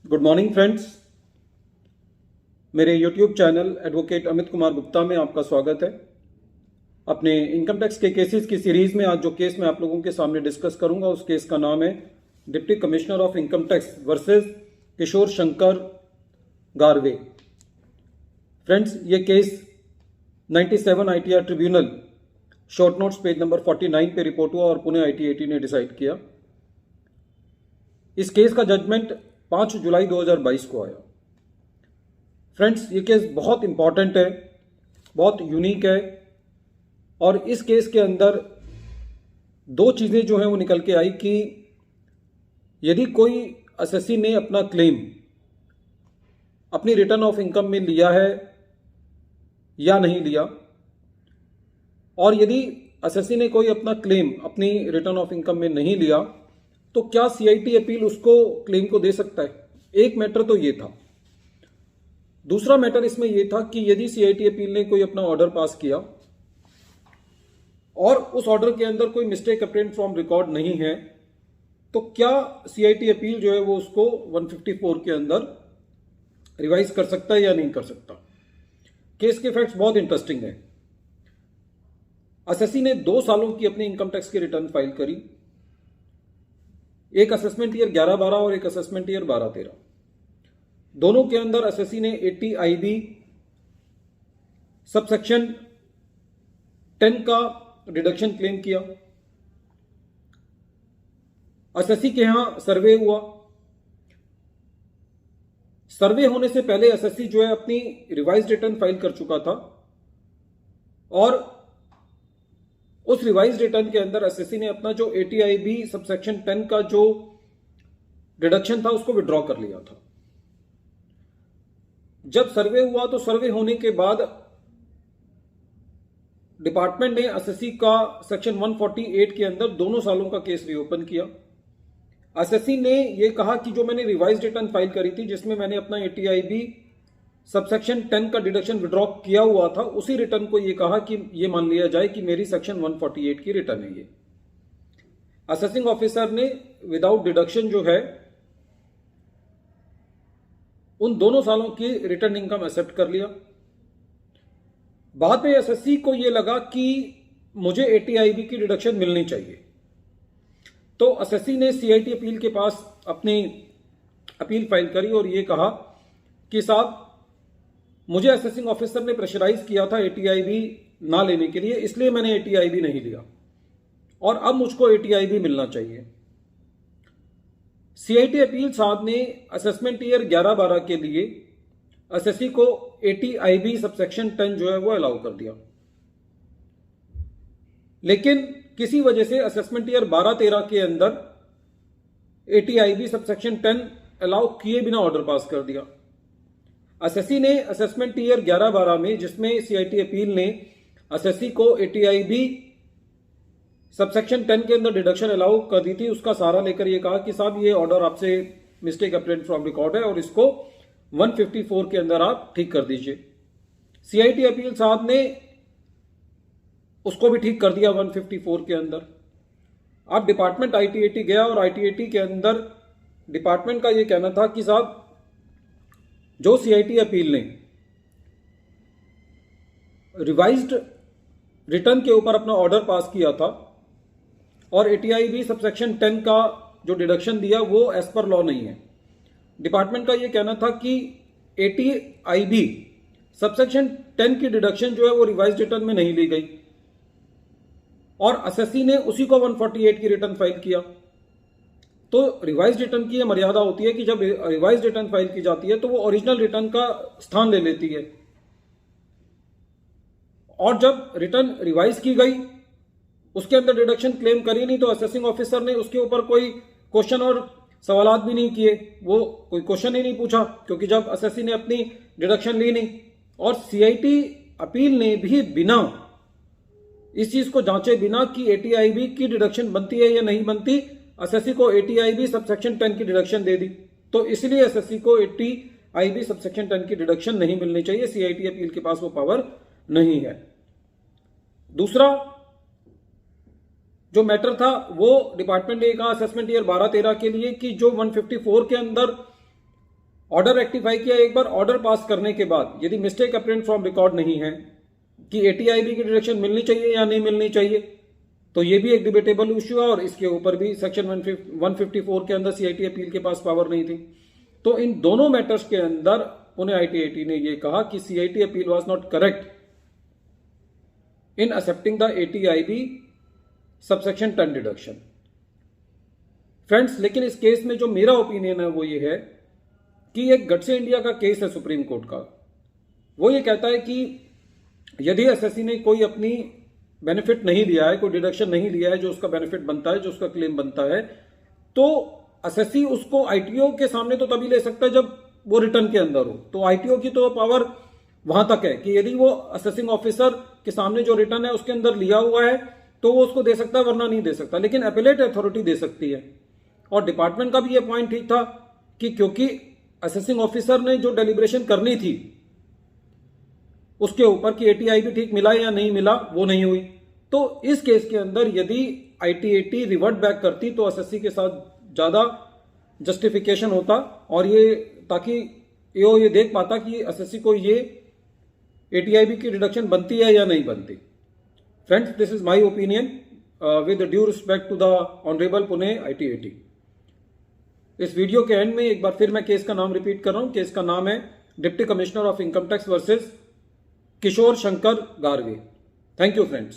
Good morning friends. मेरे YouTube channel advocate Amit Kumar Gupta में आपका स्वागत है। अपने इनकम टैक्स के केसेस की सीरीज में आज जो केस मैं आप लोगों के सामने डिस्कस करूंगा उस केस का नाम है deputy commissioner of income tax versus Kishore Shankar Garve. Friends, ये case 97 ITR tribunal short notes page number 49 पे रिपोर्ट हुआ और पुणे ITAT ने डिसाइड किया। इस केस का जजमेंट 5 जुलाई 2022 को आया। फ्रेंड्स, ये केस बहुत इंपॉर्टेंट है, बहुत यूनिक है और इस केस के अंदर दो चीज़ें जो हैं वो निकल के आई कि यदि कोई असेसी ने अपना क्लेम अपनी रिटर्न ऑफ इनकम में लिया है या नहीं लिया, और यदि असेसी ने कोई अपना क्लेम अपनी रिटर्न ऑफ इनकम में नहीं लिया तो क्या CIT अपील उसको क्लेम को दे सकता है। एक मैटर तो ये था। दूसरा मैटर इसमें यह था कि यदि CIT अपील ने कोई अपना ऑर्डर पास किया और उस ऑर्डर के अंदर कोई मिस्टेक अप्रेंट फ्रॉम रिकॉर्ड नहीं है तो क्या CIT अपील जो है वो उसको 154 के अंदर रिवाइज कर सकता है या नहीं कर सकता। केस के फैक्ट्स बहुत इंटरेस्टिंग है। असेसी ने 2 सालों की अपनी इनकम टैक्स की रिटर्न फाइल करी, एक असेसमेंट ईयर 11-12 और एक असेसमेंट ईयर 12-13। दोनों के अंदर असेसी ने 80 IB सबसेक्शन 10 का डिडक्शन क्लेम किया। असेसी के यहां सर्वे हुआ। सर्वे होने से पहले असेसी जो है अपनी रिवाइज्ड रिटर्न फाइल कर चुका था और उस रिवाइज्ड रिटर्न के अंदर असेसी ने अपना जो 80 IB सबसेक्शन 10 का जो डिडक्शन था उसको विड्रॉ कर लिया था। जब सर्वे हुआ तो सर्वे होने के बाद डिपार्टमेंट ने असेसी का सेक्शन 148 के अंदर दोनों सालों का केस रीओपन किया। असेसी ने यह कहा कि जो मैंने रिवाइज्ड रिटर्न फाइल करी थी जिसमें मैंने अपना 80 IB सबसेक्शन 10 का डिडक्शन विड्रॉ किया हुआ था, उसी रिटर्न को यह कहा कि यह मान लिया जाए कि मेरी सेक्शन 148 की रिटर्न है। ये असेसिंग ऑफिसर ने विदाउट डिडक्शन जो है उन दोनों सालों की रिटर्न इनकम एक्सेप्ट कर लिया। बाद में एसएससी को यह लगा कि मुझे 80 IB की डिडक्शन मिलनी चाहिए, तो एसएससी ने CIT अपील के पास अपनी अपील फाइल करी और यह कहा कि साहब, मुझे असेसिंग ऑफिसर ने प्रेशराइज किया था 80 IB ना लेने के लिए, इसलिए मैंने 80 IB नहीं लिया और अब मुझको 80 IB मिलना चाहिए। CIT अपील साहब ने असेसमेंट ईयर 11-12 के लिए असेसी को 80 IB सबसेक्शन 10 जो है वो अलाउ कर दिया, लेकिन किसी वजह से असेसमेंट ईयर 12-13 के अंदर 80 IB सबसेक्शन 10 अलाउ किए बिना ऑर्डर पास कर दिया। असेसी ने असेसमेंट ईयर 11-12 में, जिसमें CIT अपील ने असेसी को 80 IB सबसेक्शन 10 के अंदर डिडक्शन अलाउ कर दी थी, उसका सहारा लेकर यह कहा कि साहब ये ऑर्डर आपसे मिस्टेक अप्रेंट फ्रॉम रिकॉर्ड है और इसको 154 के अंदर आप ठीक कर दीजिए। CIT अपील साहब ने उसको भी ठीक कर दिया 154 के अंदर। अब डिपार्टमेंट ITAT गया और ITAT के अंदर डिपार्टमेंट का यह कहना था कि साहब, जो CIT अपील ने रिवाइज्ड रिटर्न के ऊपर अपना ऑर्डर पास किया था और 80 IB सबसेक्शन 10 का जो डिडक्शन दिया वो एज पर लॉ नहीं है। डिपार्टमेंट का यह कहना था कि 80 IB सबसेक्शन 10 की डिडक्शन जो है वो रिवाइज्ड रिटर्न में नहीं ली गई और असेसी ने उसी को 148 की रिटर्न फाइल किया। तो रिवाइज्ड रिटर्न की यह मर्यादा होती है कि जब रिवाइज्ड रिटर्न फाइल की जाती है तो वो ओरिजिनल रिटर्न का स्थान ले लेती है, और जब रिटर्न रिवाइज की गई उसके अंदर डिडक्शन क्लेम करी नहीं तो असेसिंग ऑफिसर ने उसके ऊपर कोई क्वेश्चन और सवालात भी नहीं किए, वो कोई क्वेश्चन ही नहीं पूछा, क्योंकि जब असेसी ने अपनी डिडक्शन ली नहीं। और CIT अपील ने भी बिना इस चीज को जांचे बिना कि 80 IB की डिडक्शन बनती है या नहीं बनती, असेसी को 80 IB सबसेक्शन 10 की डिडक्शन दे दी। तो इसलिए असेसी को 80 IB सबसेक्शन 10 की डिडक्शन नहीं मिलनी चाहिए, CIT अपील के पास वो पावर नहीं है। दूसरा जो मैटर था वो डिपार्टमेंट ने कहा असेसमेंट ईयर 12-13 के लिए कि जो 154 के अंदर ऑर्डर रेक्टिफाई किया। एक बार ऑर्डर पास करने के बाद यदि मिस्टेक अप्रेंट फ्रॉम रिकॉर्ड नहीं है कि ATIB की डिडक्शन मिलनी चाहिए या नहीं मिलनी चाहिए, तो ये भी एक डिबेटेबल इश्यू है और इसके ऊपर भी सेक्शन 154 के अंदर CIT अपील के पास पावर नहीं थी। तो इन दोनों मैटर्स के अंदर पुणे ITAT ने ये कहा कि CIT appeal was not correct in accepting the ATIB subsection 10 deduction. Friends, लेकिन इस केस में जो मेरा ओपिनियन है वो ये है कि एक गडसे इंडिया का केस है सुप्रीम कोर्ट का। वो ये कहता है कि यदि एसएससी ने कोई अपनी बेनिफिट नहीं दिया है, कोई डिडक्शन नहीं लिया है जो उसका बेनिफिट बनता है, जो उसका क्लेम बनता है, तो एसएससी उसको आईटीओ के सामने तो तभी ले सकता है जब वो रिटर्न के अंदर हो। तो आईटीओ की तो पावर वहां तक है कि यदि वो असेसिंग ऑफिसर के सामने जो रिटर्न है उसके अंदर लिया हुआ है तो वो उसको दे सकता है, वरना नहीं दे सकता। लेकिन अपीलेट अथॉरिटी दे सकती है। और डिपार्टमेंट का भी ये पॉइंट ठीक था कि क्योंकि असेसिंग ऑफिसर ने जो डेलिब्रेशन करनी थी उसके ऊपर कि ATIB ठीक मिला या नहीं मिला, वो नहीं हुई। तो इस केस के अंदर यदि ITAT रिवर्ट बैक करती तो एसएससी के साथ ज्यादा जस्टिफिकेशन होता और ये ताकि ये देख पाता कि एसएससी को ये ATIB की डिडक्शन बनती है या नहीं बनती। Friends, this is my opinion with due respect to the honourable Pune ITAT। इस वीडियो के एंड में एक बार फिर मैं केस का नाम रिपीट कर रहा हूं। केस का नाम है deputy commissioner of income tax versus Kishore Shankar Garge. Thank you friends.